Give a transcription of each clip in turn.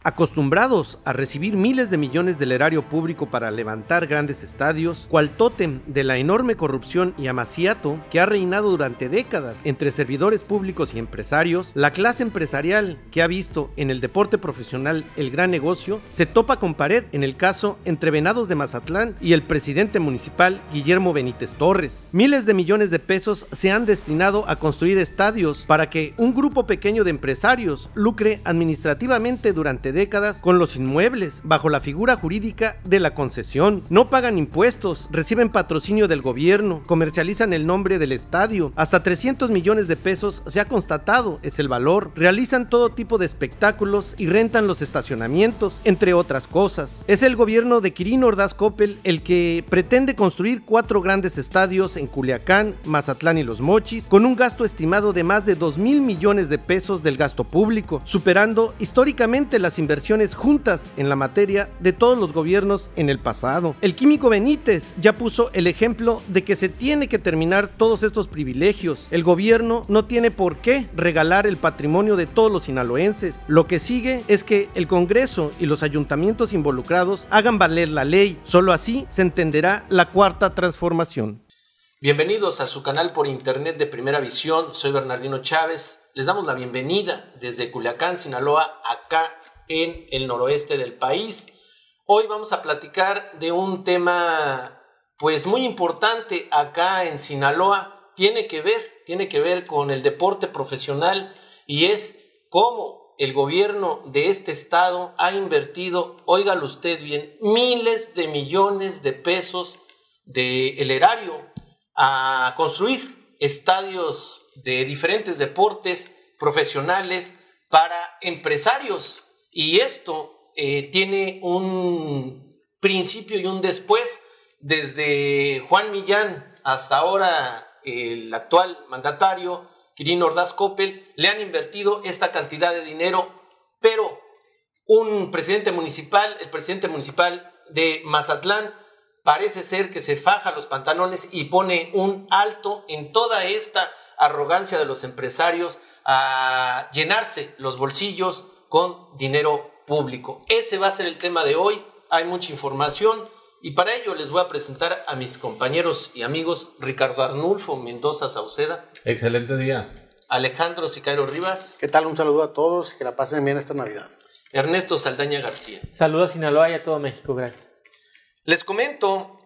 Acostumbrados a recibir miles de millones del erario público para levantar grandes estadios, cual tótem de la enorme corrupción y amaciato que ha reinado durante décadas entre servidores públicos y empresarios, la clase empresarial que ha visto en el deporte profesional el gran negocio, se topa con pared en el caso entre Venados de Mazatlán y el presidente municipal Guillermo Benítez Torres. Miles de millones de pesos se han destinado a construir estadios para que un grupo pequeño de empresarios lucre administrativamente durante décadas con los inmuebles bajo la figura jurídica de la concesión. No pagan impuestos, reciben patrocinio del gobierno, comercializan el nombre del estadio, hasta 300 millones de pesos se ha constatado es el valor, realizan todo tipo de espectáculos y rentan los estacionamientos, entre otras cosas. Es el gobierno de Quirino Ordaz Coppel el que pretende construir 4 grandes estadios en Culiacán, Mazatlán y Los Mochis, con un gasto estimado de más de 2,000 millones de pesos del gasto público, superando históricamente las inversiones juntas en la materia de todos los gobiernos en el pasado. El químico Benítez ya puso el ejemplo de que se tiene que terminar todos estos privilegios. El gobierno no tiene por qué regalar el patrimonio de todos los sinaloenses. Lo que sigue es que el Congreso y los ayuntamientos involucrados hagan valer la ley. Solo así se entenderá la cuarta transformación. Bienvenidos a su canal por internet de Primera Visión. Soy Bernardino Chávez. Les damos la bienvenida desde Culiacán, Sinaloa, acá en el noroeste del país. Hoy vamos a platicar de un tema pues muy importante acá en Sinaloa. Tiene que ver con el deporte profesional y es cómo el gobierno de este estado ha invertido, óigalo usted bien, miles de millones de pesos del erario a construir estadios de diferentes deportes profesionales para empresarios. Y esto tiene un principio y un después. Desde Juan Millán hasta ahora el actual mandatario, Quirino Ordaz Coppel, le han invertido esta cantidad de dinero, pero el presidente municipal de Mazatlán, parece ser que se faja los pantalones y pone un alto en toda esta arrogancia de los empresarios a llenarse los bolsillos con dinero público. Ese va a ser el tema de hoy. Hay mucha información y para ello les voy a presentar a mis compañeros y amigos Ricardo Arnulfo Mendoza Sauceda. Excelente día. Alejandro Sicario Rivas. ¿Qué tal? Un saludo a todos, que la pasen bien esta Navidad. Ernesto Saldaña García. Saludos a Sinaloa y a todo México, gracias. Les comento,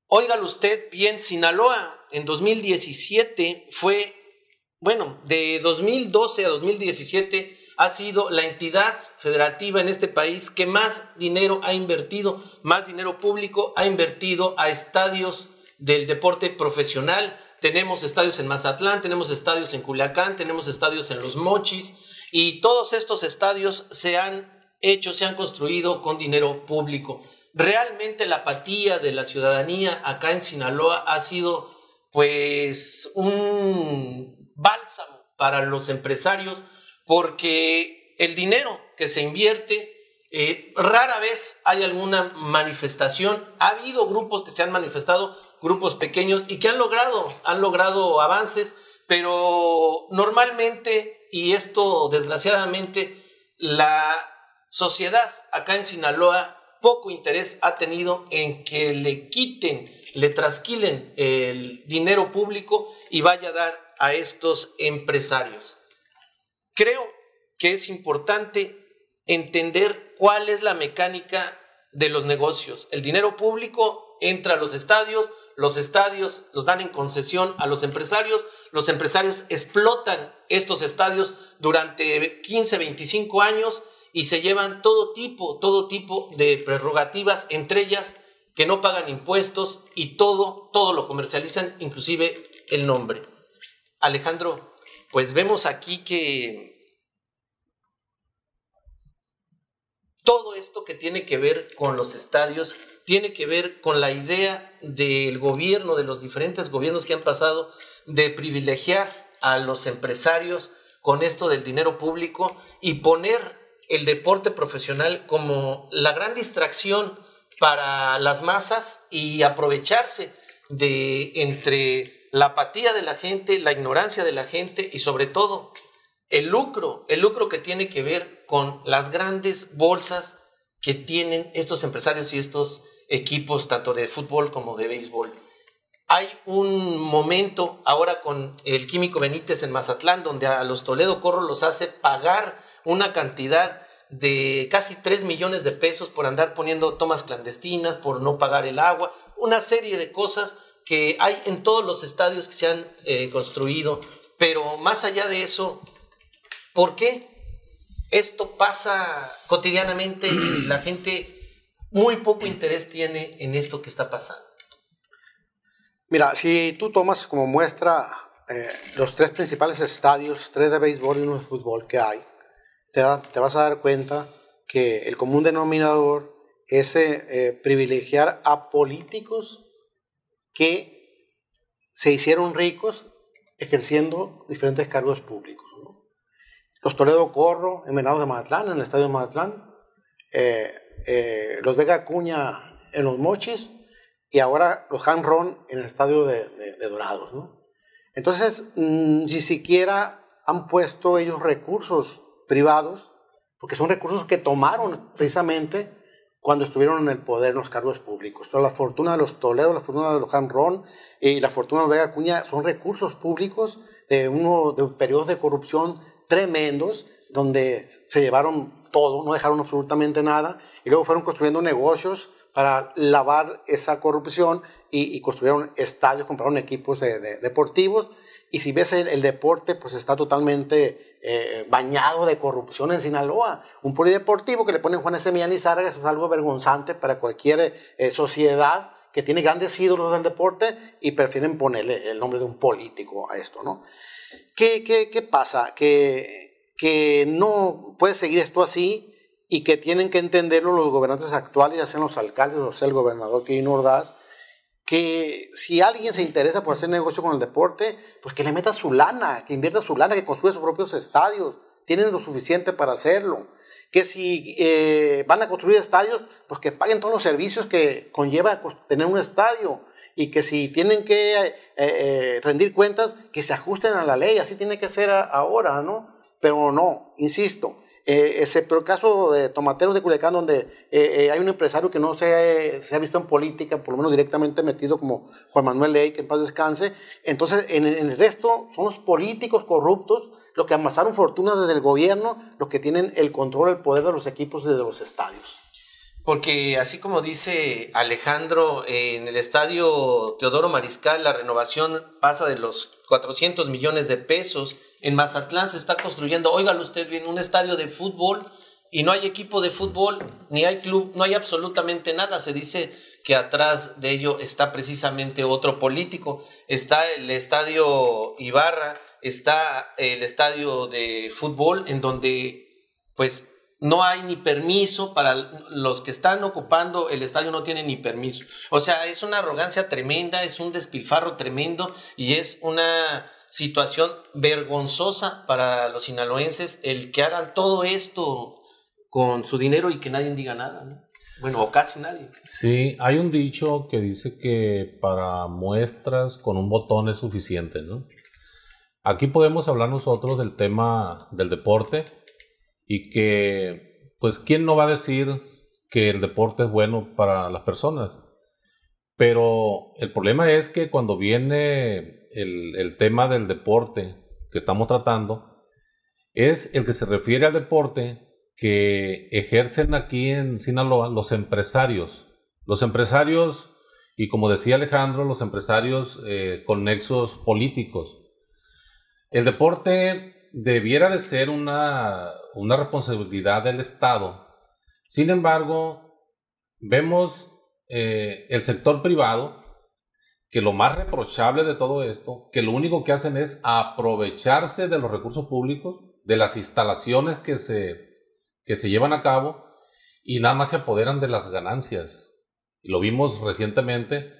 óigalo usted bien, Sinaloa en 2017 fue, de 2012 a 2017 ha sido la entidad federativa en este país que más dinero ha invertido, más dinero público ha invertido a estadios del deporte profesional. Tenemos estadios en Mazatlán, tenemos estadios en Culiacán, tenemos estadios en Los Mochis y todos estos estadios se han construido con dinero público. Realmente la apatía de la ciudadanía acá en Sinaloa ha sido pues un bálsamo para los empresarios porque el dinero que se invierte rara vez hay alguna manifestación. Ha habido grupos que se han manifestado, grupos pequeños y que han logrado avances, pero normalmente, y esto desgraciadamente, la sociedad acá en Sinaloa poco interés ha tenido en que le trasquilen el dinero público y vaya a dar a estos empresarios. Creo que es importante entender cuál es la mecánica de los negocios. El dinero público entra a los estadios los dan en concesión a los empresarios explotan estos estadios durante 15, 25 años y se llevan todo tipo de prerrogativas, entre ellas que no pagan impuestos y todo lo comercializan, inclusive el nombre. Alejandro, pues vemos aquí que todo esto que tiene que ver con los estadios tiene que ver con la idea del gobierno, de los diferentes gobiernos que han pasado, de privilegiar a los empresarios con esto del dinero público y poner el deporte profesional como la gran distracción para las masas y aprovecharse de entre la apatía de la gente, la ignorancia de la gente y sobre todo el lucro que tiene que ver con las grandes bolsas que tienen estos empresarios y estos equipos, tanto de fútbol como de béisbol. Hay un momento ahora con el Químico Benítez en Mazatlán, donde a los Toledo Corro los hace pagar una cantidad de casi 3 millones de pesos por andar poniendo tomas clandestinas, por no pagar el agua, una serie de cosas que hay en todos los estadios que se han construido. Pero más allá de eso, ¿por qué esto pasa cotidianamente y la gente muy poco interés tiene en esto que está pasando? Mira, si tú tomas como muestra los 3 principales estadios, 3 de béisbol y 1 de fútbol que hay, te vas a dar cuenta que el común denominador es privilegiar a políticos que se hicieron ricos ejerciendo diferentes cargos públicos, ¿no? Los Toledo Corro en Venados de Mazatlán, en el estadio de Mazatlán, los Vega Acuña en Los Mochis, y ahora los Hanron en el estadio de Dorados, ¿no? Entonces, ni siquiera han puesto ellos recursos privados, porque son recursos que tomaron precisamente cuando estuvieron en el poder, en los cargos públicos. Entonces, la fortuna de los Toledo, la fortuna de los Hanron y la fortuna de los Vega Acuña son recursos públicos de periodos de corrupción tremendos, donde se llevaron todo, no dejaron absolutamente nada, y luego fueron construyendo negocios para lavar esa corrupción y construyeron estadios, compraron equipos deportivos. Y si ves el deporte, pues está totalmente bañado de corrupción en Sinaloa. Un polideportivo que le ponen Juan S. Millán y Zárraga, eso es algo vergonzante para cualquier sociedad que tiene grandes ídolos del deporte y prefieren ponerle el nombre de un político a esto, ¿no? ¿Qué pasa? Que no puede seguir esto así, y que tienen que entenderlo los gobernantes actuales, ya sean los alcaldes o sea el gobernador Quirino Ordaz, que si alguien se interesa por hacer negocio con el deporte, pues que le meta su lana, que invierta su lana, que construya sus propios estadios, tienen lo suficiente para hacerlo. Que si van a construir estadios, pues que paguen todos los servicios que conlleva tener un estadio, y que si tienen que rendir cuentas, que se ajusten a la ley, así tiene que ser ahora, ¿no? Pero no, insisto, excepto el caso de Tomateros de Culiacán, donde hay un empresario que no se ha visto en política, por lo menos directamente metido, como Juan Manuel Ley, que en paz descanse. Entonces, en el resto son los políticos corruptos los que amasaron fortunas desde el gobierno, los que tienen el control, el poder de los equipos y de los estadios. Porque así como dice Alejandro, en el estadio Teodoro Mariscal la renovación pasa de los 400 millones de pesos. En Mazatlán se está construyendo, óigalo usted bien, un estadio de fútbol y no hay equipo de fútbol, ni hay club, no hay absolutamente nada. Se dice que atrás de ello está precisamente otro político. Está el estadio Ibarra, está el estadio de fútbol, en donde pues no hay ni permiso para los que están ocupando el estadio, no tienen ni permiso. O sea, es una arrogancia tremenda, es un despilfarro tremendo y es una situación vergonzosa para los sinaloenses el que hagan todo esto con su dinero y que nadie diga nada, ¿no? Bueno, o casi nadie. Sí, hay un dicho que dice que para muestras con un botón es suficiente, ¿no? Aquí podemos hablar nosotros del tema del deporte y que, pues, ¿quién no va a decir que el deporte es bueno para las personas? Pero el problema es que cuando viene el tema del deporte que estamos tratando, es el que se refiere al deporte que ejercen aquí en Sinaloa los empresarios. Los empresarios, y como decía Alejandro, los empresarios con nexos políticos. El deporte debiera de ser una responsabilidad del Estado. Sin embargo, vemos el sector privado, que lo más reprochable de todo esto, que lo único que hacen es aprovecharse de los recursos públicos, de las instalaciones que se llevan a cabo, y nada más se apoderan de las ganancias. Y lo vimos recientemente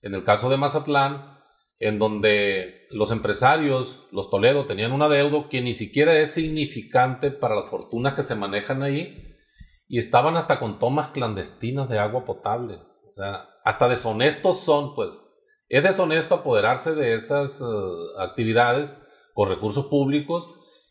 en el caso de Mazatlán, en donde los empresarios, los Toledo, tenían un adeudo que ni siquiera es significante para las fortunas que se manejan ahí, y estaban hasta con tomas clandestinas de agua potable. O sea, hasta deshonestos son, pues. Es deshonesto apoderarse de esas actividades con recursos públicos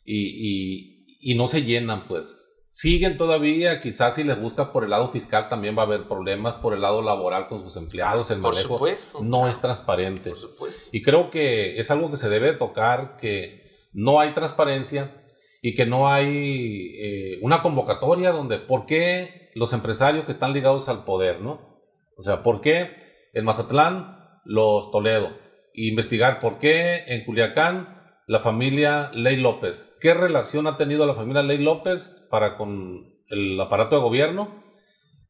y no se llenan, pues. Siguen todavía, quizás si les buscas por el lado fiscal también va a haber problemas, por el lado laboral con sus empleados, el por manejo supuesto, no es transparente. Por supuesto. Y creo que es algo que se debe tocar, que no hay transparencia y que no hay una convocatoria donde, ¿por qué los empresarios que están ligados al poder, no? O sea, ¿por qué en Mazatlán los Toledo? Investigar por qué en Culiacán la familia Ley López. ¿Qué relación ha tenido la familia Ley López para con el aparato de gobierno?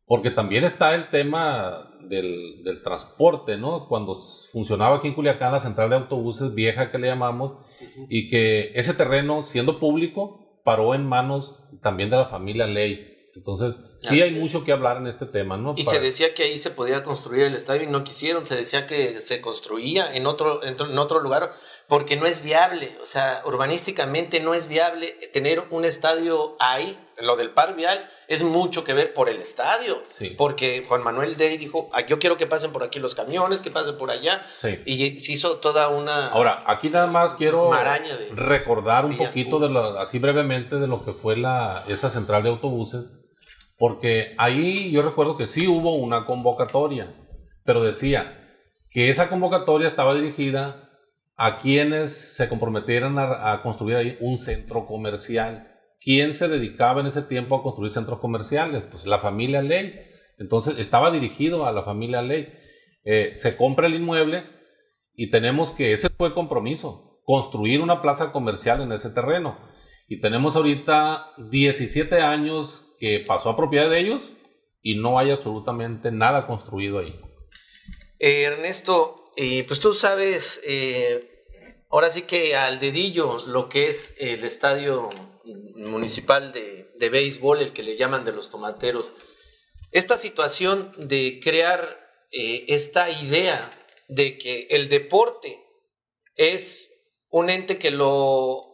Porque también está el tema del transporte, ¿no? Cuando funcionaba aquí en Culiacán la central de autobuses vieja que le llamamos, y que ese terreno, siendo público, paró en manos también de la familia Ley. Entonces, sí hay mucho que hablar en este tema, ¿no? Y se decía que ahí se podía construir el estadio y no quisieron, se decía que se construía en otro lugar porque no es viable, o sea, urbanísticamente no es viable tener un estadio ahí. Lo del par vial es mucho que ver por el estadio, sí. Porque Juan Manuel Dey dijo, yo quiero que pasen por aquí los camiones, que pasen por allá, sí. Y se hizo toda una Ahora, aquí nada más quiero recordar un poquito así brevemente de lo que fue esa central de autobuses, porque ahí yo recuerdo que sí hubo una convocatoria, pero decía que esa convocatoria estaba dirigida a quienes se comprometieran a construir ahí un centro comercial. ¿Quién se dedicaba en ese tiempo a construir centros comerciales? Pues la familia Ley. Entonces estaba dirigido a la familia Ley. Se compra el inmueble y tenemos que, ese fue el compromiso, construir una plaza comercial en ese terreno. Y tenemos ahorita 17 años que pasó a propiedad de ellos y no hay absolutamente nada construido ahí. Ernesto, pues tú sabes, ahora sí que al dedillo lo que es el estadio municipal de béisbol, el que le llaman de los tomateros. Esta situación de crear esta idea de que el deporte es un ente que lo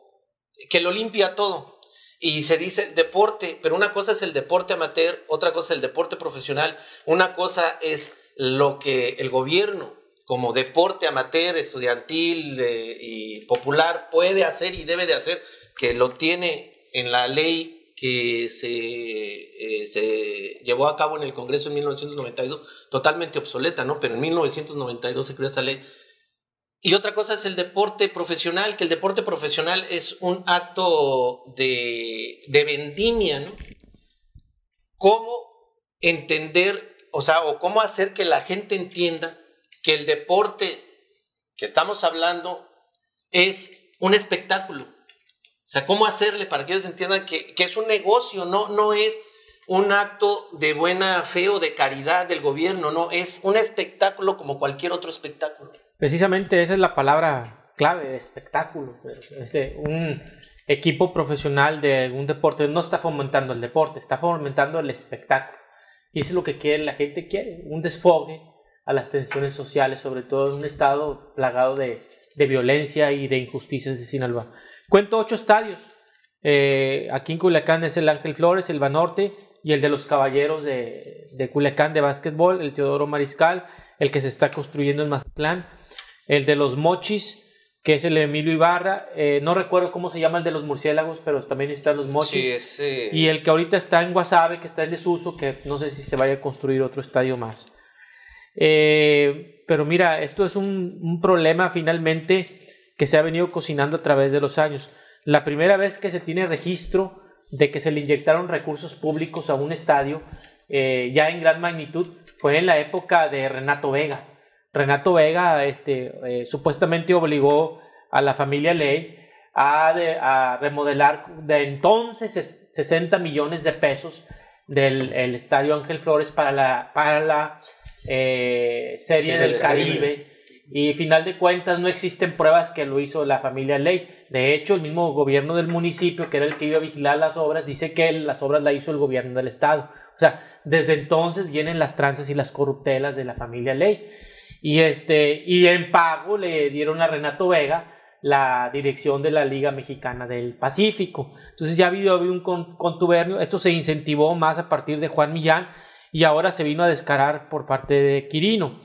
limpia todo. Y se dice deporte, pero una cosa es el deporte amateur, otra cosa es el deporte profesional, una cosa es lo que el gobierno como deporte amateur, estudiantil y popular puede hacer y debe de hacer, que lo tiene en la ley que se llevó a cabo en el Congreso en 1992, totalmente obsoleta, ¿no? Pero en 1992 se creó esta ley. Y otra cosa es el deporte profesional, que el deporte profesional es un acto de vendimia, ¿no? ¿Cómo entender, o cómo hacer que la gente entienda que el deporte que estamos hablando es un espectáculo? O sea, ¿cómo hacerle para que ellos entiendan que es un negocio, no es un acto de buena fe o de caridad del gobierno, no, es un espectáculo como cualquier otro espectáculo? Precisamente esa es la palabra clave, espectáculo. Un equipo profesional de un deporte no está fomentando el deporte, está fomentando el espectáculo. Y eso es lo que la gente quiere, un desfogue a las tensiones sociales, sobre todo en un estado plagado de violencia y de injusticias de Sinaloa. Cuento 8 estadios. Aquí en Culiacán es el Ángel Flores, el Banorte y el de los Caballeros de Culiacán de básquetbol, el Teodoro Mariscal, el que se está construyendo en Mazatlán, el de los Mochis, que es el Emilio Ibarra, no recuerdo cómo se llama el de los Murciélagos, pero también están los Mochis, sí, y el que ahorita está en Guasave, que está en desuso, que no sé si se vaya a construir otro estadio más. Pero mira, esto es un problema finalmente que se ha venido cocinando a través de los años. La primera vez que se tiene registro de que se le inyectaron recursos públicos a un estadio, ya en gran magnitud, fue en la época de Renato Vega. Renato Vega supuestamente obligó a la familia Ley a remodelar de entonces 60 millones de pesos del estadio Ángel Flores para la serie del Caribe. Y final de cuentas no existen pruebas que lo hizo la familia Ley. De hecho, el mismo gobierno del municipio, que era el que iba a vigilar las obras, dice que las obras las hizo el gobierno del estado. O sea, desde entonces vienen las tranzas y las corruptelas de la familia Ley. Y en pago le dieron a Renato Vega la dirección de la Liga Mexicana del Pacífico. Entonces ya había un contubernio. Esto se incentivó más a partir de Juan Millán y ahora se vino a descarar por parte de Quirino.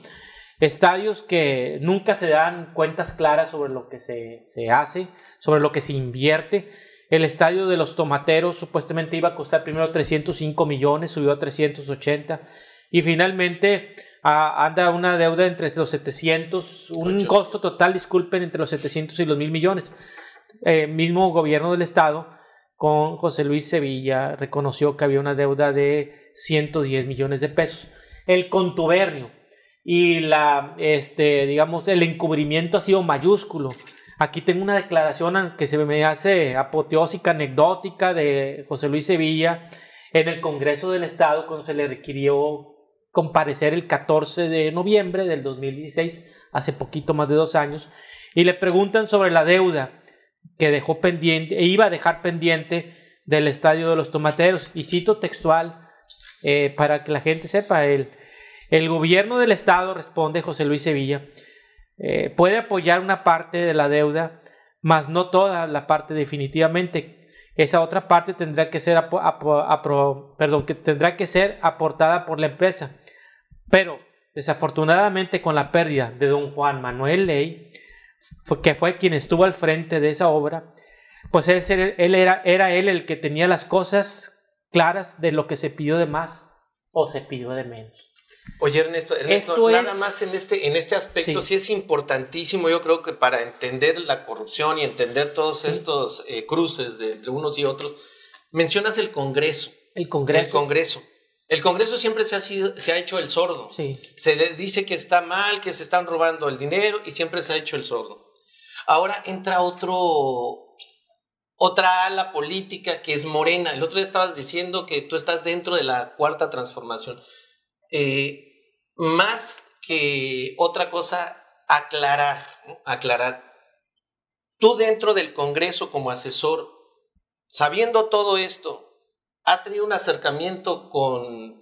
Estadios que nunca se dan cuentas claras sobre lo que se hace, sobre lo que se invierte. El estadio de los Tomateros supuestamente iba a costar primero 305 millones, subió a 380 y finalmente anda una deuda entre los 700, un costo total, disculpen, entre los 700 y los 1,000 millones. Mismo gobierno del estado con José Luis Sevilla reconoció que había una deuda de 110 millones de pesos. El contubernio y digamos, el encubrimiento ha sido mayúsculo. Aquí tengo una declaración que se me hace apoteósica, anecdótica, de José Luis Sevilla en el Congreso del Estado cuando se le requirió comparecer el 14 de noviembre del 2016, hace poquito más de 2 años, y le preguntan sobre la deuda que dejó pendiente, e iba a dejar pendiente del estadio de los Tomateros, y cito textual para que la gente sepa, el gobierno del Estado, responde José Luis Sevilla, puede apoyar una parte de la deuda, mas no toda la parte definitivamente. Esa otra parte tendrá que ser tendrá que ser aportada por la empresa. Pero desafortunadamente con la pérdida de don Juan Manuel Ley, que fue quien estuvo al frente de esa obra, pues era él el que tenía las cosas claras de lo que se pidió de más o se pidió de menos. Oye, Ernesto, nada más en este aspecto sí es importantísimo, yo creo que para entender la corrupción y entender todos estos cruces entre unos y otros, mencionas el Congreso. El Congreso siempre se ha hecho el sordo. Sí. Se le dice que está mal, que se están robando el dinero y siempre se ha hecho el sordo. Ahora entra otra ala política que es Morena. El otro día estabas diciendo que tú estás dentro de la Cuarta Transformación. Más que otra cosa, aclarar. Tú dentro del Congreso como asesor, sabiendo todo esto, ¿has tenido un acercamiento con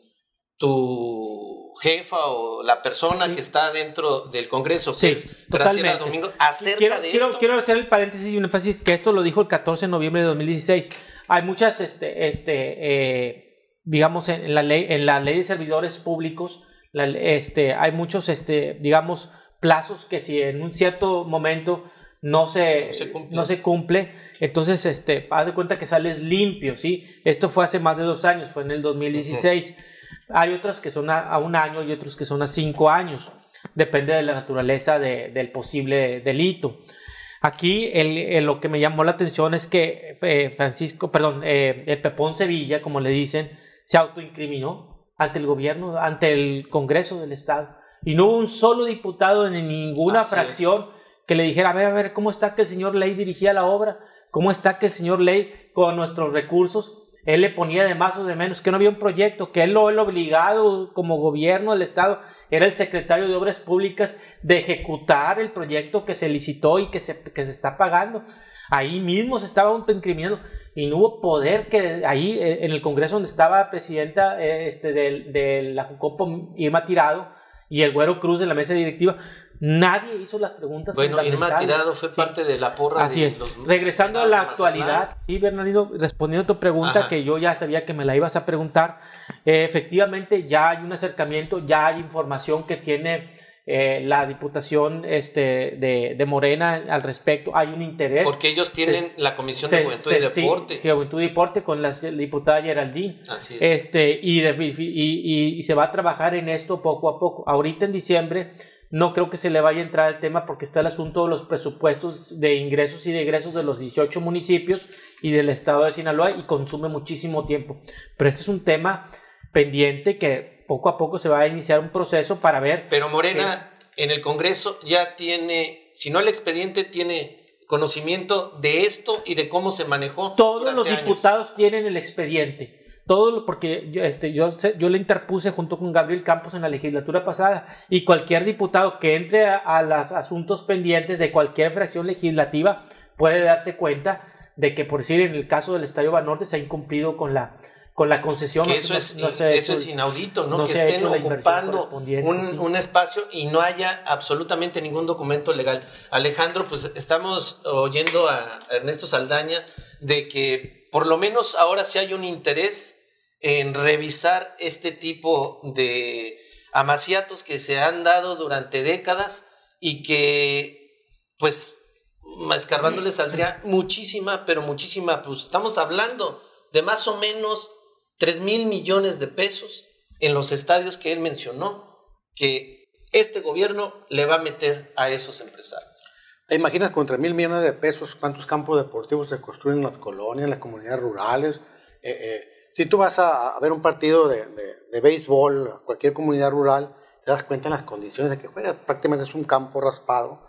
tu jefa o la persona que está dentro del Congreso, que es Graciela Domingo, acerca de esto? Quiero hacer el paréntesis y un énfasis que esto lo dijo el 14 de noviembre de 2016. Hay muchas, digamos, en la ley de servidores públicos, hay muchos, digamos, plazos que si en un cierto momento no se cumple, entonces haz de cuenta que sales limpio, ¿sí? Esto fue hace más de 2 años, fue en el 2016. Hay otras que son a 1 año y otros que son a 5 años, depende de la naturaleza del posible delito. Aquí lo que me llamó la atención es que el Pepón Sevilla, como le dicen, se autoincriminó ante el gobierno, ante el Congreso del Estado, y no hubo un solo diputado en ninguna fracción que le dijera, a ver, ¿cómo está que el señor Ley dirigía la obra? ¿Cómo está que el señor Ley, con nuestros recursos, él le ponía de más o de menos? Que no había un proyecto, que él lo obligado como gobierno del Estado, era el secretario de Obras Públicas, de ejecutar el proyecto que se licitó y que se está pagando. Ahí mismo se estaba autoincriminando y no hubo poder que ahí en el Congreso donde estaba presidenta de la Jucopo, Irma Tirado, y el Güero Cruz en la mesa directiva, nadie hizo las preguntas. Bueno, Irma Tirado fue parte de la porra. Así de los. Regresando a la actualidad, sí, Bernardino, respondiendo a tu pregunta, que yo ya sabía que me la ibas a preguntar, efectivamente ya hay un acercamiento, ya hay información que tiene la Diputación de Morena al respecto, hay un interés. Porque ellos tienen la Comisión de Juventud y Deporte. Sí, Juventud y Deporte con la diputada Geraldine. Así es. Y se va a trabajar en esto poco a poco. Ahorita en diciembre no creo que se le vaya a entrar al tema porque está el asunto de los presupuestos de ingresos y de egresos de los 18 municipios y del estado de Sinaloa y consume muchísimo tiempo. Pero este es un tema pendiente que poco a poco se va a iniciar un proceso para ver. Pero Morena en el Congreso ya tiene, si no el expediente, tiene conocimiento de esto y de cómo se manejó. Todos los diputados tienen el expediente. Todo porque yo le interpuse junto con Gabriel Campos en la legislatura pasada, y cualquier diputado que entre a los asuntos pendientes de cualquier fracción legislativa puede darse cuenta de que, por decir, en el caso del Estadio Banorte se ha incumplido con la concesión. Que eso es inaudito, ¿no? Que estén ocupando un espacio y no haya absolutamente ningún documento legal. Alejandro, pues estamos oyendo a Ernesto Saldaña de que por lo menos ahora sí hay un interés en revisar este tipo de amaciatos que se han dado durante décadas y que, pues, escarbando le saldría muchísima, pero muchísima, pues estamos hablando de más o menos 3,000 millones de pesos en los estadios que él mencionó, que este gobierno le va a meter a esos empresarios. ¿Te imaginas con 3,000 millones de pesos cuántos campos deportivos se construyen en las colonias, en las comunidades rurales? Si tú vas a ver un partido de béisbol, cualquier comunidad rural, te das cuenta en las condiciones de que juega. Prácticamente es un campo raspado,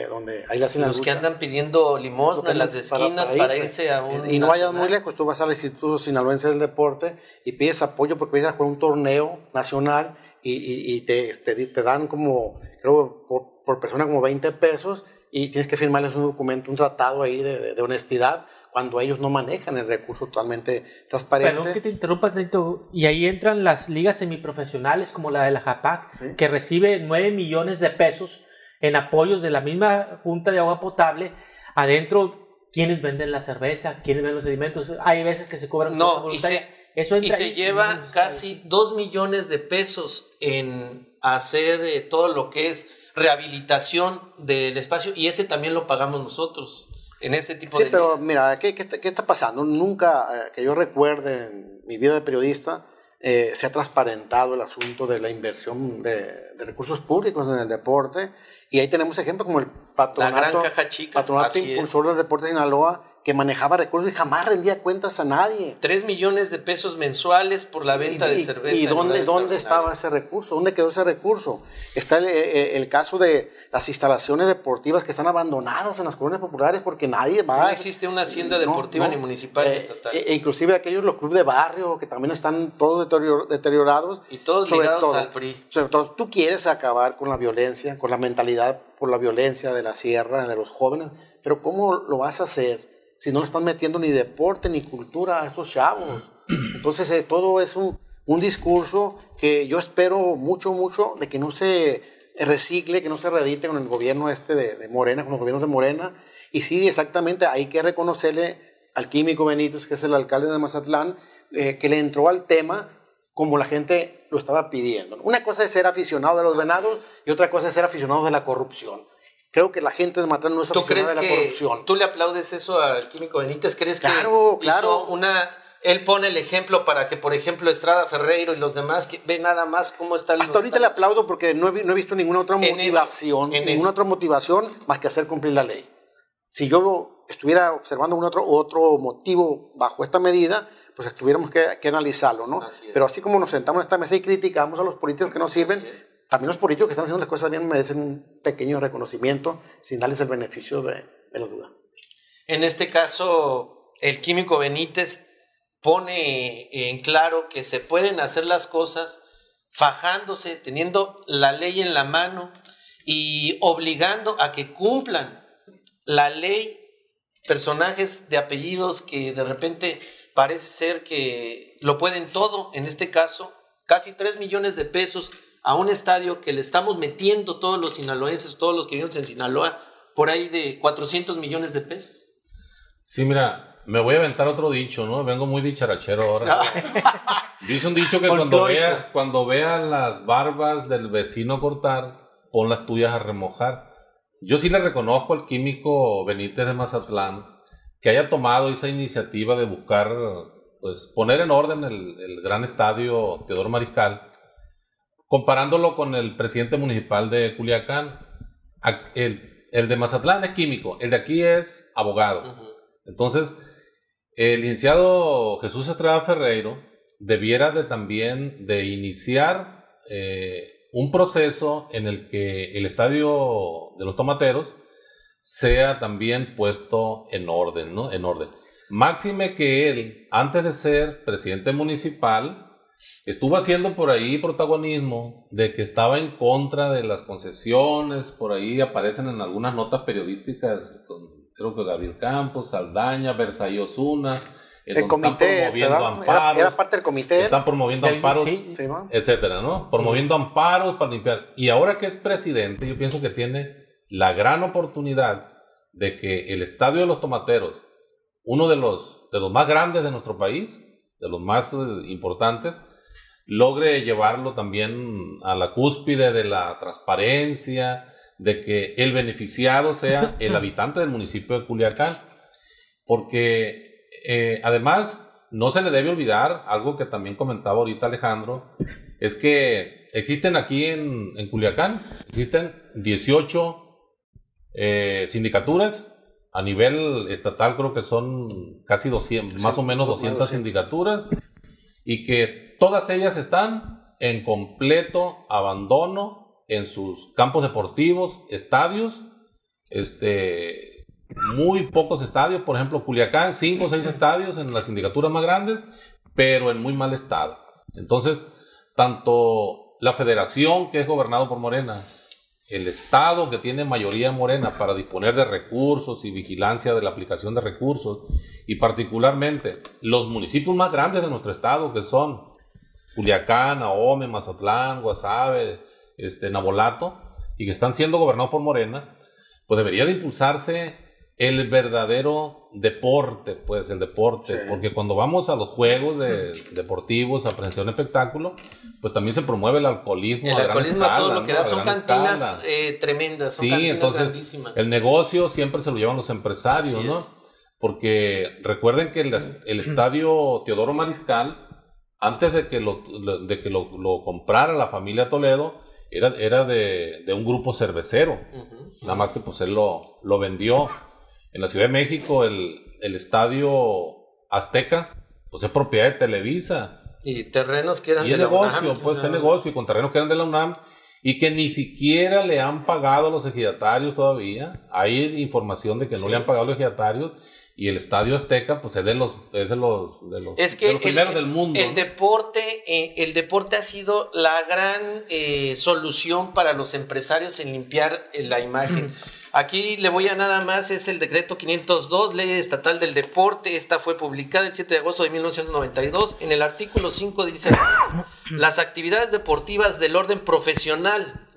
donde ahí las los que andan pidiendo limosna en las esquinas para irse a un y no vayas muy lejos, tú vas al Instituto Sinaloense del Deporte y pides apoyo porque vienes a jugar un torneo nacional y te dan como, creo, por persona como 20 pesos y tienes que firmarles un documento, un tratado ahí de honestidad, cuando ellos no manejan el recurso totalmente transparente. Perdón que te interrumpa, Tito. Y ahí entran las ligas semiprofesionales como la de la JAPAC, ¿sí?, que recibe 9 millones de pesos en apoyos de la misma Junta de Agua Potable. Adentro, ¿quiénes venden la cerveza? ¿Quiénes venden los alimentos? Hay veces que se cobran... No, y se lleva casi 2 millones de pesos en hacer todo lo que es rehabilitación del espacio, y ese también lo pagamos nosotros en ese tipo de... Sí, pero mira, ¿qué está pasando? Nunca, que yo recuerde en mi vida de periodista, se ha transparentado el asunto de la inversión de recursos públicos en el deporte, y ahí tenemos ejemplos como el patronato, la Gran Caja Chica, patronato impulsor del deporte de Sinaloa, que manejaba recursos y jamás rendía cuentas a nadie. 3 millones de pesos mensuales por la venta de cerveza. ¿Y dónde estaba ese recurso? ¿Dónde quedó ese recurso? Está el caso de las instalaciones deportivas que están abandonadas en las colonias populares porque nadie va. No existe una hacienda deportiva ni municipal ni estatal. Inclusive los clubes de barrio que también están todos deteriorados. Y todos ligados al PRI. Sobre todo, tú quieres acabar con la violencia, con la mentalidad por la violencia de la sierra, de los jóvenes, pero ¿cómo lo vas a hacer si no le están metiendo ni deporte ni cultura a estos chavos? Entonces todo es un discurso que yo espero mucho de que no se recicle, que no se reedite con el gobierno de Morena, con los gobiernos de Morena. Y sí, exactamente, hay que reconocerle al Químico Benítez, que es el alcalde de Mazatlán, que le entró al tema como la gente lo estaba pidiendo. Una cosa es ser aficionado de los venados y otra cosa es ser aficionado de la corrupción. Creo que la gente de Mazatlán no es aficionada de la corrupción. ¿Tú le aplaudes eso al Químico Benítez? ¿Crees que claro. hizo él pone el ejemplo para que, por ejemplo, Estrada Ferreiro y los demás ve nada más cómo está el... Hasta ahorita le aplaudo porque no he visto ninguna otra motivación más que hacer cumplir la ley. Si yo estuviera observando otro motivo bajo esta medida, pues tuviéramos que analizarlo, ¿no? Pero así como nos sentamos en esta mesa y criticamos a los políticos que no sirven, también los políticos que están haciendo las cosas bien merecen un pequeño reconocimiento sin darles el beneficio de la duda. En este caso, el Químico Benítez pone en claro que se pueden hacer las cosas fajándose, teniendo la ley en la mano y obligando a que cumplan la ley personajes de apellidos que de repente parece ser que lo pueden todo. En este caso, casi 3 millones de pesos a un estadio que le estamos metiendo todos los sinaloenses, todos los que vivimos en Sinaloa, por ahí de 400 millones de pesos. Sí, mira, me voy a aventar otro dicho, ¿no? Vengo muy dicharachero ahora. Dice un dicho que cuando vea las barbas del vecino cortar, pon las tuyas a remojar. Yo sí le reconozco al Químico Benítez de Mazatlán que haya tomado esa iniciativa de buscar, pues, poner en orden el gran estadio Teodoro Mariscal, comparándolo con el presidente municipal de Culiacán. El de Mazatlán es químico, el de aquí es abogado. Entonces, el licenciado Jesús Estrada Ferreiro debiera también de iniciar un proceso en el que el estadio de los Tomateros sea también puesto en orden, ¿no? En orden. Máxime que él, antes de ser presidente municipal, estuvo haciendo por ahí protagonismo de que estaba en contra de las concesiones. Por ahí aparecen en algunas notas periodísticas, creo que Gabriel Campos, Saldaña, Versailles Osuna, el comité era parte del comité. Están promoviendo amparos, etcétera, ¿no? Promoviendo amparos para limpiar. Y ahora que es presidente, yo pienso que tiene la gran oportunidad de que el Estadio de los Tomateros, uno de los más grandes de nuestro país, de los más importantes, logre llevarlo también a la cúspide de la transparencia, de que el beneficiado sea el habitante del municipio de Culiacán, porque además no se le debe olvidar algo que también comentaba ahorita Alejandro, es que existen aquí en Culiacán, existen 18 sindicaturas. A nivel estatal creo que son casi 200, más o menos 200 sindicaturas, y que todas ellas están en completo abandono en sus campos deportivos, estadios, muy pocos estadios. Por ejemplo, Culiacán, 5 o 6 estadios en las sindicaturas más grandes, pero en muy mal estado. Entonces, tanto la federación, que es gobernado por Morena, el estado, que tiene mayoría morena para disponer de recursos y vigilancia de la aplicación de recursos, y particularmente los municipios más grandes de nuestro estado, que son Culiacán, Ahome, Mazatlán, Guasave, Nabolato, y que están siendo gobernados por Morena, pues debería de impulsarse el verdadero deporte, pues el deporte, sí. Porque cuando vamos a los juegos deportivos, a presenciar un espectáculo, pues también se promueve el alcoholismo. El alcoholismo, escala, todo lo que da, son cantinas tremendas, son cantinas entonces, grandísimas. El negocio siempre se lo llevan los empresarios, así ¿no? Es. Porque recuerden que el estadio Teodoro Mariscal, antes de que lo comprara la familia Toledo, era de un grupo cervecero, nada más que pues él lo vendió. En la Ciudad de México, el estadio Azteca, pues es propiedad de Televisa. Y terrenos que eran de la UNAM. Pues el negocio, y con terrenos que eran de la UNAM, y que ni siquiera le han pagado a los ejidatarios todavía. Hay información de que no le han pagado a los ejidatarios, y el estadio Azteca, pues es de los primeros del mundo. El deporte ha sido la gran solución para los empresarios en limpiar la imagen. Aquí le voy a nada más, es el decreto 502, Ley Estatal del Deporte. Esta fue publicada el 7 de agosto de 1992. En el artículo 5 dice: las actividades deportivas del orden profesional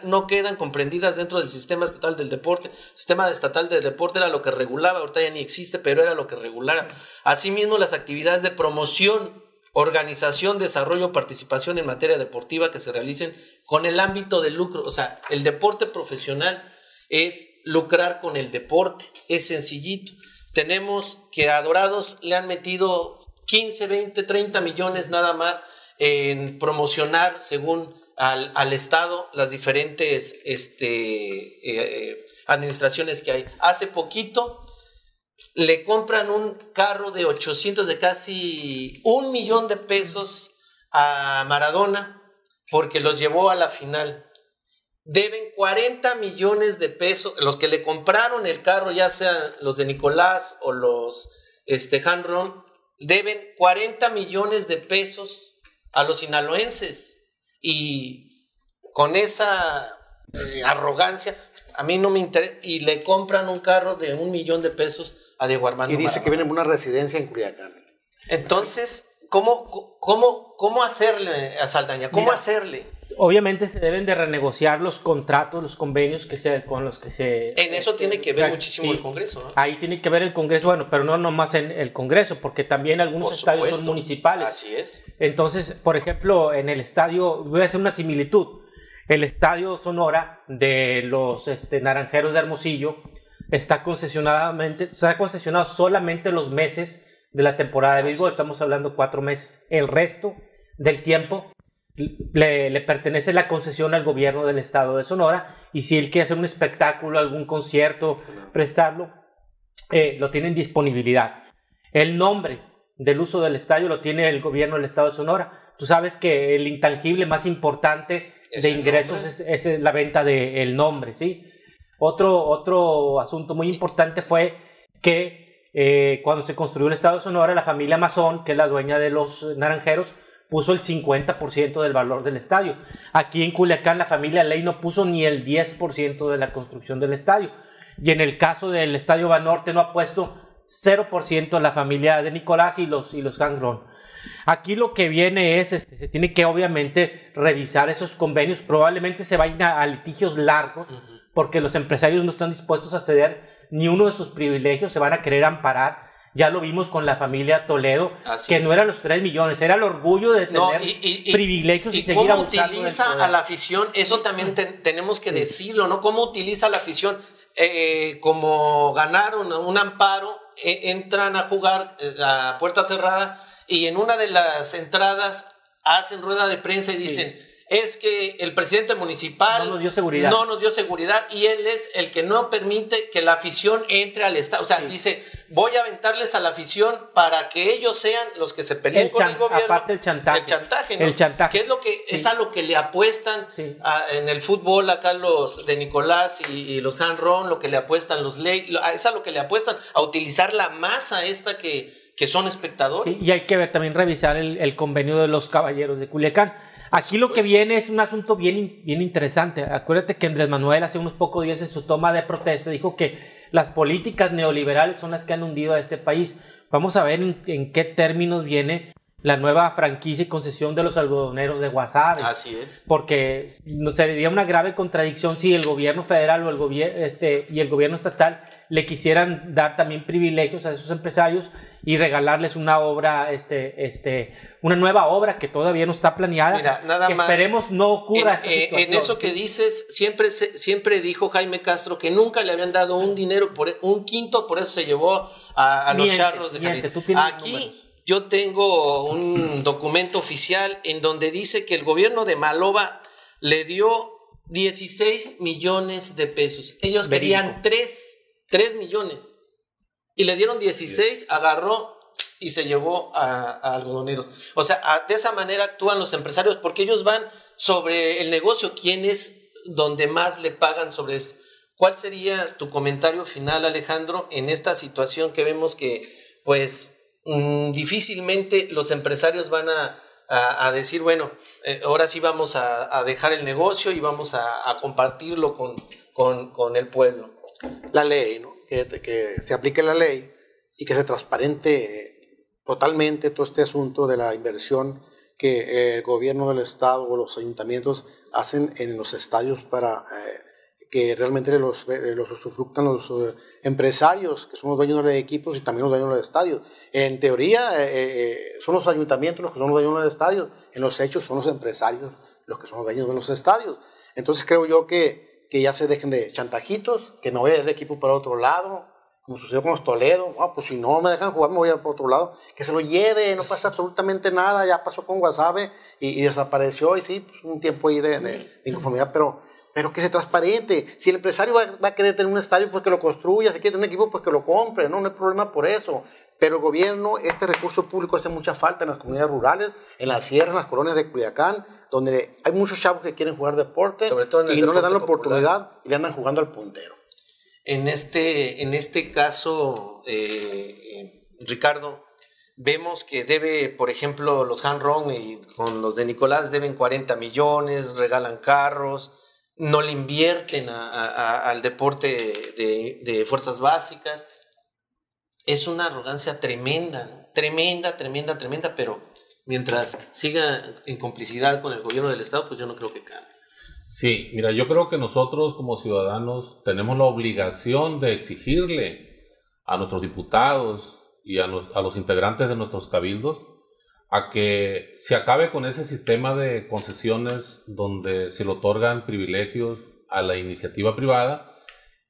no quedan comprendidas dentro del sistema estatal del deporte. El sistema estatal del deporte era lo que regulaba, ahorita ya ni existe, pero era lo que regulaba. Asimismo, las actividades de promoción, organización, desarrollo, participación en materia deportiva que se realicen con el ámbito de lucro. O sea, el deporte profesional es lucrar con el deporte, es sencillito. Tenemos que a Dorados le han metido 15, 20, 30 millones nada más en promocionar, según al Estado, las diferentes administraciones que hay. Hace poquito le compran un carro de 800, de casi $1 millón a Maradona, porque los llevó a la final. Deben 40 millones de pesos, los que le compraron el carro, ya sean los de Nicolás o los Hanron, deben 40 millones de pesos a los sinaloenses. Y con esa arrogancia, a mí no me interesa, y le compran un carro de $1 millón a Diego Armando y dice Maradona. Que viene una residencia en Culiacán. Entonces, ¿cómo hacerle a Saldaña? ¿Cómo hacerle? Obviamente se deben de renegociar los contratos, los convenios con los que se... En eso tiene que ver muchísimo el Congreso, ¿no? Ahí tiene que ver el Congreso, bueno, pero no nomás en el Congreso, porque también algunos estadios son municipales. Así es. Entonces, por ejemplo, en el estadio, voy a hacer una similitud. El estadio Sonora de los Naranjeros de Hermosillo está concesionado solamente los meses de la temporada de béisbol. Estamos hablando 4 meses. El resto del tiempo le pertenece la concesión al gobierno del estado de Sonora, y si él quiere hacer un espectáculo, algún concierto, prestarlo, lo tiene en disponibilidad. El nombre del uso del estadio lo tiene el gobierno del estado de Sonora. Tú sabes que el intangible más importante de ingresos es la venta del nombre, ¿sí? Otro asunto muy importante fue que cuando se construyó el estado de Sonora, la familia Mazón, que es la dueña de los Naranjeros, puso el 50% del valor del estadio. Aquí en Culiacán la familia Ley no puso ni el 10% de la construcción del estadio. Y en el caso del estadio Banorte no ha puesto 0% la familia de Nicolás y los Gangrón. Aquí lo que viene es, se tiene que obviamente revisar esos convenios. Probablemente se vayan a litigios largos, porque los empresarios no están dispuestos a ceder ni uno de sus privilegios, se van a querer amparar Ya lo vimos con la familia Toledo, Así que no es. eran los 3 millones, era el orgullo de tener privilegios y seguir cómo abusando del utiliza poder. a la afición, eso también tenemos que decirlo, ¿no? Cómo utiliza a la afición. Como ganaron un amparo, entran a jugar a puerta cerrada y en una de las entradas hacen rueda de prensa y dicen, es que el presidente municipal no nos dio seguridad. No nos dio seguridad y él es el que no permite que la afición entre al estadio. O sea, dice, voy a aventarles a la afición para que ellos sean los que se peleen con el gobierno. Aparte el chantaje. El chantaje, ¿no? El chantaje. Que es lo que es a lo que le apuestan en el fútbol acá los de Nicolás y los Hanron, lo que le apuestan los Ley, es a lo que le apuestan, a utilizar la masa esta que son espectadores. Sí, y hay que ver, también revisar el convenio de los Caballeros de Culiacán. Aquí lo que viene es un asunto bien interesante. Acuérdate que Andrés Manuel hace unos pocos días en su toma de protesta dijo que las políticas neoliberales son las que han hundido a este país. Vamos a ver en qué términos viene la nueva franquicia y concesión de los algodoneros de Guasave. Así es. Porque sería una grave contradicción si el gobierno federal o y el gobierno estatal le quisieran dar también privilegios a esos empresarios y regalarles una obra, una nueva obra que todavía no está planeada. Mira, nada que más. Esperemos no ocurra esa situación. En eso que dices, siempre dijo Jaime Castro que nunca le habían dado un dinero, un quinto, por eso se llevó a los charros de Jalisco. Aquí yo tengo un documento oficial en donde dice que el gobierno de Maloba le dio 16 millones de pesos. Ellos querían 3 millones. Y le dieron 16, agarró y se llevó a algodoneros. O sea, de esa manera actúan los empresarios porque ellos van sobre el negocio. ¿Quién es donde más le pagan sobre esto? ¿Cuál sería tu comentario final, Alejandro, en esta situación que vemos que, pues, difícilmente los empresarios van a decir, bueno, ahora sí vamos a dejar el negocio y vamos a compartirlo con el pueblo? La ley, ¿no? Que se aplique la ley y que se transparente totalmente todo este asunto de la inversión que el gobierno del estado o los ayuntamientos hacen en los estadios para que realmente los usufructan los empresarios, que son los dueños de los equipos y también los dueños de los estadios. En teoría son los ayuntamientos los que son los dueños de los estadios, en los hechos son los empresarios los que son los dueños de los estadios. Entonces creo yo que ya se dejen de chantajitos, que me voy a ir de equipo para otro lado, como sucedió con los Toledo. Pues si no me dejan jugar me voy a para otro lado, que se lo lleve, no pasa absolutamente nada. Ya pasó con Guasave y desapareció, y sí, pues un tiempo ahí de inconformidad, pero que se transparente. Si el empresario va a querer tener un estadio, pues que lo construya. Si quiere tener un equipo, pues que lo compre. No hay problema por eso. Pero el gobierno, este recurso público hace mucha falta en las comunidades rurales, en la sierra, en las colonias de Culiacán, donde hay muchos chavos que quieren jugar deporte, sobre todo y no les dan la oportunidad y le andan jugando al puntero. En este caso, Ricardo, vemos que debe, por ejemplo, los Hanron y con los de Nicolás deben 40 millones, regalan carros, no le invierten al deporte de fuerzas básicas. Es una arrogancia tremenda, ¿no? Tremenda, pero mientras siga en complicidad con el gobierno del estado, pues yo no creo que cambie. Sí, mira, yo creo que nosotros como ciudadanos tenemos la obligación de exigirle a nuestros diputados y a los integrantes de nuestros cabildos a que se acabe con ese sistema de concesiones donde se le otorgan privilegios a la iniciativa privada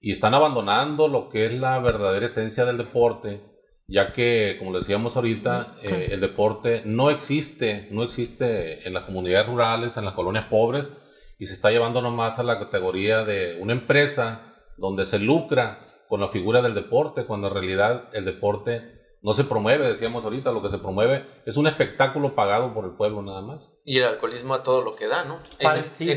y están abandonando lo que es la verdadera esencia del deporte, ya que, como decíamos ahorita, el deporte no existe en las comunidades rurales, en las colonias pobres, y se está llevando nomás a la categoría de una empresa donde se lucra con la figura del deporte, cuando en realidad el deporte no se promueve, decíamos ahorita, lo que se promueve es un espectáculo pagado por el pueblo nada más. Y el alcoholismo a todo lo que da, ¿no?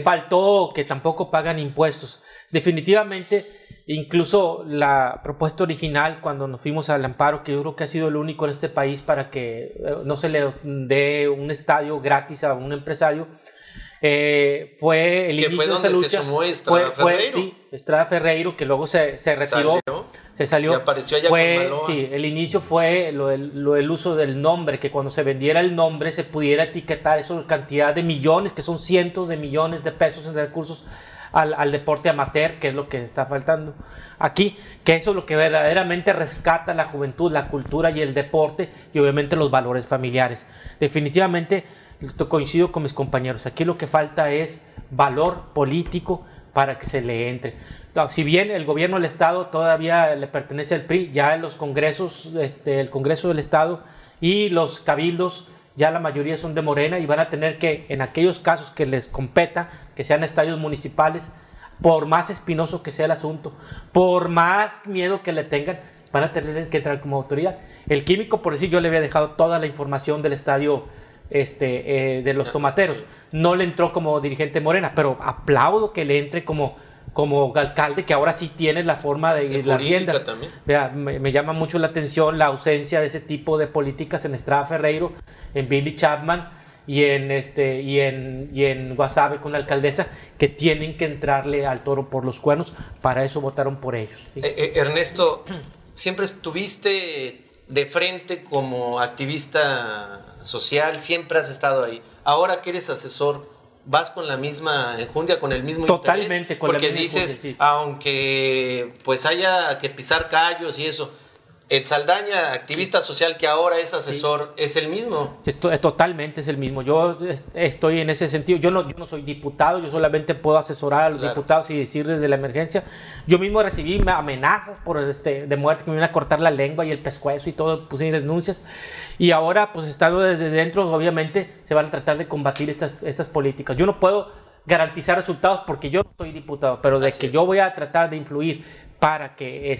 Faltó que tampoco pagan impuestos. Definitivamente, incluso la propuesta original, cuando nos fuimos al amparo, que yo creo que ha sido el único en este país para que no se le dé un estadio gratis a un empresario, fue el que inicio fue donde de esta lucha. Se sumó Estrada Ferreiro. Sí, Estrada Ferreiro, que luego se retiró. Se salió. Y apareció allá con Maloa. Sí, el inicio fue el uso del nombre, que cuando se vendiera el nombre se pudiera etiquetar eso, cantidad de millones, que son cientos de millones de pesos en recursos al deporte amateur, que es lo que está faltando aquí, que eso es lo que verdaderamente rescata la juventud, la cultura y el deporte, y obviamente los valores familiares. Definitivamente coincido con mis compañeros, aquí lo que falta es valor político para que se le entre. Si bien el gobierno del Estado todavía le pertenece al PRI, ya en los congresos, el Congreso del Estado y los cabildos, ya la mayoría son de Morena, y van a tener que, en aquellos casos que les competa, que sean estadios municipales, por más espinoso que sea el asunto, por más miedo que le tengan, van a tener que entrar como autoridad. El Químico, por decir, yo le había dejado toda la información del estadio de los Tomateros. Sí. No le entró como dirigente Morena, pero aplaudo que le entre como alcalde, que ahora sí tiene la forma de las riendas. También. Vea, me llama mucho la atención la ausencia de ese tipo de políticas en Estrada Ferreiro, en Billy Chapman y en Guasave con la alcaldesa, que tienen que entrarle al toro por los cuernos. Para eso votaron por ellos, ¿sí? Ernesto, siempre estuviste de frente como activista social, siempre has estado ahí. Ahora que eres asesor, ¿vas con la misma enjundia, con el mismo Totalmente, interés? con la Porque misma dices, enjundia, sí. Aunque pues haya que pisar callos y eso, el Saldaña, activista social que ahora es asesor, es el mismo. Totalmente es el mismo. Yo estoy en ese sentido. Yo no soy diputado, yo solamente puedo asesorar a los diputados y decirles de la emergencia. Yo mismo recibí amenazas de muerte, que me iban a cortar la lengua y el pescuezo y todo, puse denuncias. Y ahora, pues estando desde dentro, obviamente se van a tratar de combatir estas políticas. Yo no puedo garantizar resultados porque yo no soy diputado, pero de que yo voy a tratar de influir para que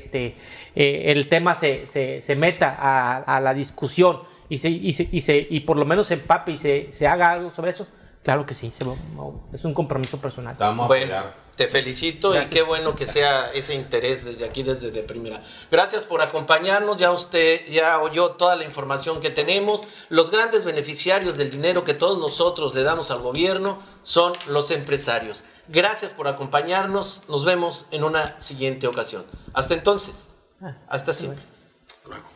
el tema se meta a la discusión y por lo menos se empape y se haga algo sobre eso. Claro que sí, es un compromiso personal. Vamos a Bueno, apoyar. te felicito. Gracias. Y qué bueno que sea ese interés desde aquí, desde de primera. Gracias por acompañarnos. Ya usted ya oyó toda la información que tenemos. Los grandes beneficiarios del dinero que todos nosotros le damos al gobierno son los empresarios. Gracias por acompañarnos. Nos vemos en una siguiente ocasión. Hasta entonces. Hasta siempre. Luego.